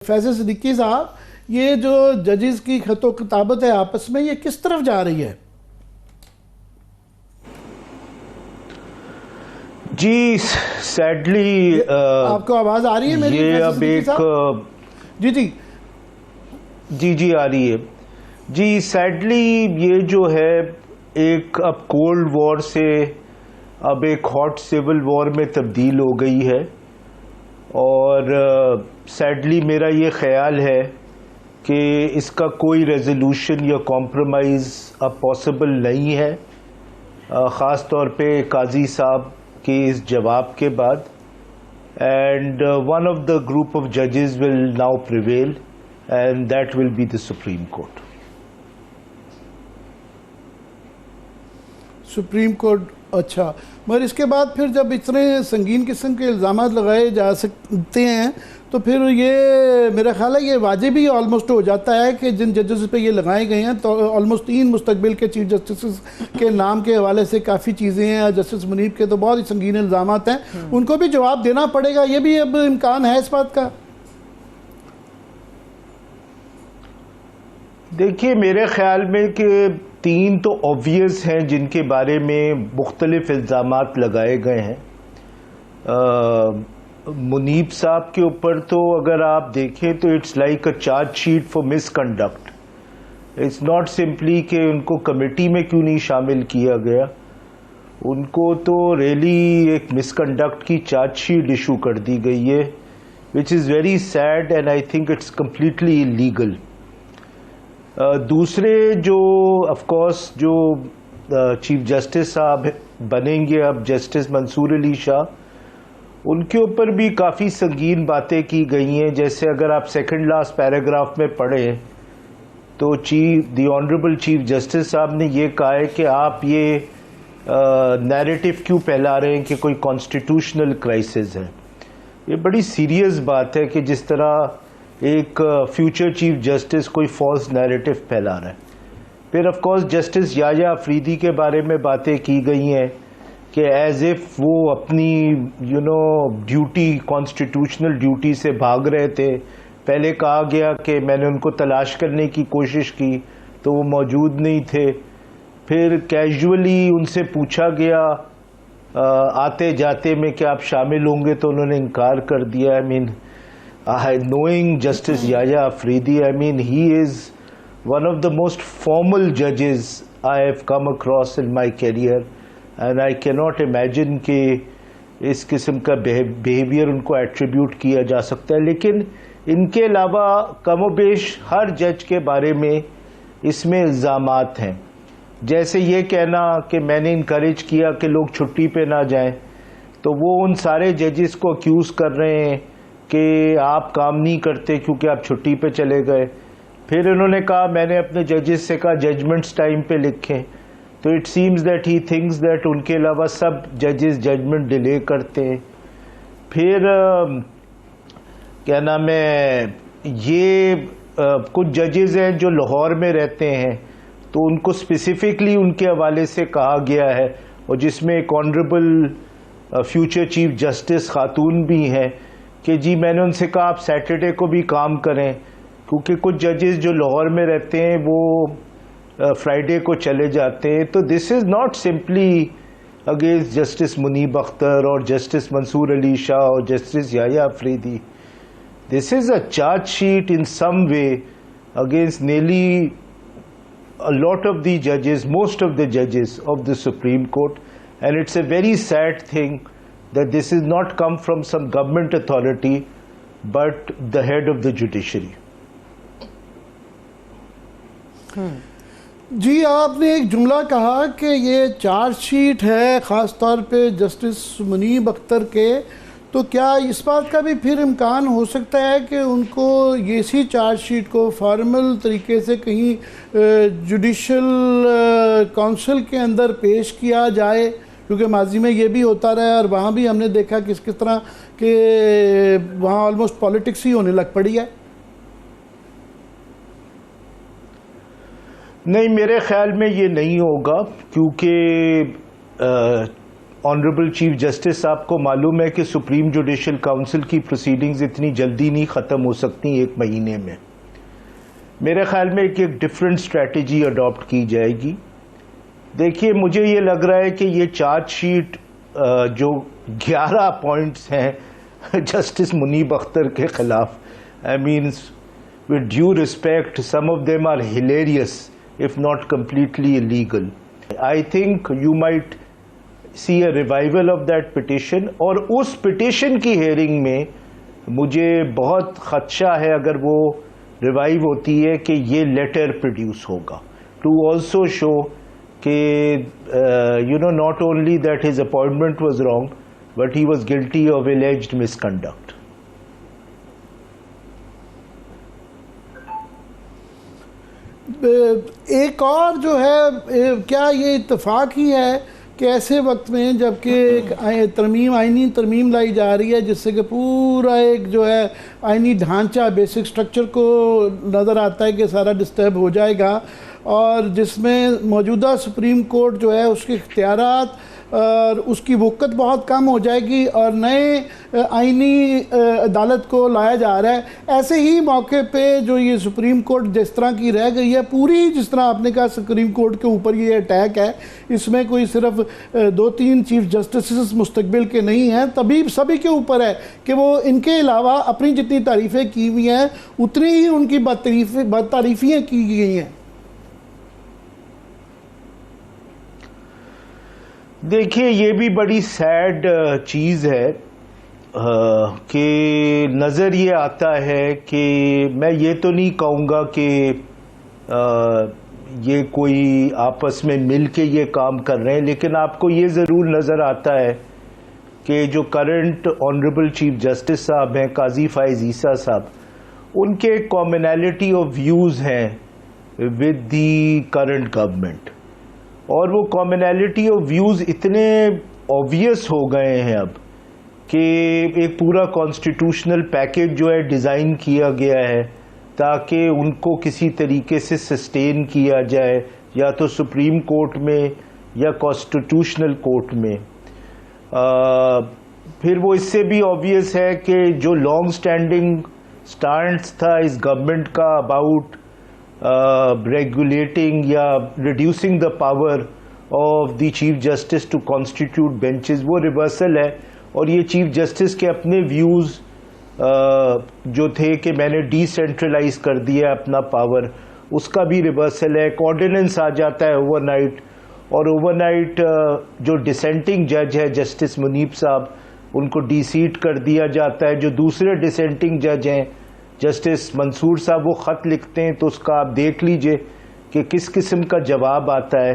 फैज़ल सिद्दीकी साहब, ये जो जजेस की खतो किताबत है आपस में, ये किस तरफ जा रही है? जी सैडली आपको आवाज आ रही है मेरी? ये फैज़ल अब सिद्दीकी एक साहब? जी जी जी आ रही है जी। सैडली ये जो है एक अब कोल्ड वॉर से अब एक हॉट सिविल वॉर में तब्दील हो गई है और सैडली मेरा ये ख्याल है कि इसका कोई रेजोल्यूशन या कॉम्प्रोमाइज़ अब पॉसिबल नहीं है, ख़ास तौर पे काजी साहब के इस जवाब के बाद। And one of the group of जजेस will now prevail and that will be the supreme court. Supreme court, अच्छा। मगर इसके बाद फिर जब इतने संगीन किस्म के इल्ज़ाम लगाए जा सकते हैं तो फिर ये मेरा ख्याल है ये वाजिब ही ऑलमोस्ट हो जाता है कि जिन जजेस पे ये लगाए गए हैं तो ऑलमोस्ट 3 मुस्तकबिल के चीफ जस्टिस के नाम के हवाले से काफ़ी चीज़ें हैं। जस्टिस मुनीब के तो बहुत ही संगीन इल्ज़ाम हैं, उनको भी जवाब देना पड़ेगा। ये भी अब इम्कान है इस बात का? देखिए मेरे ख्याल में कि 3 तो ऑब्वियस हैं जिनके बारे में मुख्तलिफ इल्ज़ामात लगाए गए हैं। मुनीब साहब के ऊपर तो अगर आप देखें तो it's like a charge sheet for misconduct. It's not simply कि उनको कमेटी में क्यों नहीं शामिल किया गया, उनको तो रियली एक मिसकंडक्ट की चार्ज शीट इशू कर दी गई है, which is very sad and I think it's completely illegal. दूसरे जो ऑफ कोर्स जो चीफ जस्टिस साहब बनेंगे अब, जस्टिस मंसूर अली शाह, उनके ऊपर भी काफ़ी संगीन बातें की गई हैं। जैसे अगर आप सेकंड लास्ट पैराग्राफ में पढ़ें तो द ऑनरेबल चीफ जस्टिस साहब ने ये कहा है कि आप ये नैरेटिव क्यों फैला रहे हैं कि कोई कॉन्स्टिट्यूशनल क्राइसिस है। ये बड़ी सीरियस बात है कि जिस तरह एक फ्यूचर चीफ जस्टिस कोई फॉल्स नैरेटिव फैला रहा है। फिर of course justice Yahya Afridi के बारे में बातें की गई हैं कि एज इफ वो अपनी ड्यूटी, कॉन्स्टिट्यूशनल ड्यूटी से भाग रहे थे। पहले कहा गया कि मैंने उनको तलाश करने की कोशिश की तो वो मौजूद नहीं थे। फिर कैजुअली उनसे पूछा गया आते जाते में कि आप शामिल होंगे, तो उन्होंने इनकार कर दिया। I mean knowing Justice Yahya Afridi, I mean he is one of the most formal judges I have come across in my career and I cannot imagine कि इस किस्म का behavior उनको attribute किया जा सकता है। लेकिन इनके अलावा कमोबेश हर जज के बारे में इसमें इल्ज़ामात हैं। जैसे ये कहना कि मैंने इनकरेज किया कि लोग छुट्टी पे ना जाएं, तो वो उन सारे जजेस को अक्यूज़ कर रहे हैं कि आप काम नहीं करते क्योंकि आप छुट्टी पे चले गए। फिर इन्होंने कहा मैंने अपने जजेस से कहा जजमेंट्स टाइम पे लिखें, तो it seems that he thinks that उनके अलावा सब जजेस जजमेंट डिले करते हैं। फिर क्या नाम है, ये कुछ जजेस हैं जो लाहौर में रहते हैं, तो उनको स्पेसिफिकली उनके हवाले से कहा गया है, और जिसमें एक ऑनरेबल फ्यूचर चीफ जस्टिस खातून भी हैं कि जी मैंने उनसे कहा आप सैटरडे को भी काम करें, क्योंकि कुछ जजेस जो लाहौर में रहते हैं वो फ्राइडे को चले जाते हैं। तो this is not simply against justice Munib Akhtar और जस्टिस मंसूर अली शाह और justice Yahya Afridi. This is a charge sheet in some way against nearly a lot of the judges, most of the judges of the Supreme Court, and it's a very sad thing that this is not come from some government authority but the head of the judiciary. जी, आपने एक जुमला कहा कि ये chargesheet है ख़ास तौर पे जस्टिस मुनीब अख्तर के, तो क्या इस बात का भी फिर इम्कान हो सकता है कि उनको ये इसी चार्जशीट को फॉर्मल तरीके से कहीं जुडिशल काउंसिल के अंदर पेश किया जाए? क्योंकि माजी में ये भी होता रहा है और वहाँ भी हमने देखा किस तरह के वहाँ ऑलमोस्ट पॉलिटिक्स ही होने लग पड़ी है। नहीं, मेरे ख्याल में ये नहीं होगा, क्योंकि ऑनरेबल चीफ जस्टिस साहब को मालूम है कि सुप्रीम जुडिशल काउंसिल की प्रोसीडिंग्स इतनी जल्दी नहीं ख़त्म हो सकती 1 महीने में। मेरे ख्याल में एक डिफरेंट स्ट्रैटेजी अडॉप्ट की जाएगी। देखिए, मुझे ये लग रहा है कि ये चार्जशीट जो 11 पॉइंट्स हैं जस्टिस मुनीब अख्तर के खिलाफ, I means with due respect, some of them are hilarious if not completely illegal. I think you might see a revival of that petition, और उस पिटिशन की हेयरिंग में मुझे बहुत खदशा है अगर वो रिवाइव होती है कि ये लेटर प्रोड्यूस होगा टू ऑल्सो शो कि not only that his appointment was wrong but he was guilty of एलिज्ड misconduct. एक और जो है, क्या ये इत्तेफाक ही है कि ऐसे वक्त में जबकि एक आइनी तरमीम लाई जा रही है जिससे कि पूरा एक जो है आइनी ढांचा, बेसिक स्ट्रक्चर को नज़र आता है कि सारा डिस्टर्ब हो जाएगा, और जिसमें मौजूदा सुप्रीम कोर्ट जो है उसके इख्तियारात और उसकी वक़्त बहुत कम हो जाएगी और नए आइनी अदालत को लाया जा रहा है। ऐसे ही मौके पे जो ये सुप्रीम कोर्ट जिस तरह की रह गई है, पूरी जिस तरह आपने कहा सुप्रीम कोर्ट के ऊपर ये अटैक है, इसमें कोई सिर्फ 2-3 चीफ जस्टिस मुस्तकबिल के नहीं हैं, तभी सभी के ऊपर है कि वो इनके अलावा अपनी जितनी तारीफ़ें की हुई हैं उतनी ही उनकी बदतारीफ़ियाँ की गई हैं। देखिए, ये भी बड़ी सैड चीज़ है कि नज़र ये आता है कि मैं ये तो नहीं कहूँगा कि ये कोई आपस में मिल के ये काम कर रहे हैं, लेकिन आपको ये ज़रूर नज़र आता है कि जो करंट ऑनरेबल चीफ जस्टिस साहब हैं, काजी फाइज ईसा साहब, उनके कॉमनैलिटी ऑफ व्यूज़ हैं विद दी करंट गवर्नमेंट, और वो कॉमनैलिटी ऑफ व्यूज़ इतने ऑब्वियस हो गए हैं अब कि एक पूरा कॉन्स्टिट्यूशनल पैकेज जो है डिज़ाइन किया गया है ताकि उनको किसी तरीके से सस्टेन किया जाए, या तो सुप्रीम कोर्ट में या कॉन्स्टिट्यूशनल कोर्ट में। फिर वो इससे भी ऑब्वियस है कि जो लॉन्ग स्टैंडिंग स्टांस था इस गवर्नमेंट का अबाउट regulating या reducing the power of the chief justice to constitute benches, वो रिवर्सल है। और ये चीफ जस्टिस के अपने व्यूज़ जो थे कि मैंने डिसेंट्रलाइज कर दिया अपना पावर, उसका भी रिवर्सल है। एक ऑर्डिनेंस आ जाता है ओवरनाइट, और ओवरनाइट जो डिसेंटिंग जज है जस्टिस मुनीब साहब, उनको डिसीट कर दिया जाता है। जो दूसरे डिसेंटिंग जज हैं जस्टिस मंसूर साहब, वो ख़त लिखते हैं तो उसका आप देख लीजिए कि किस किस्म का जवाब आता है।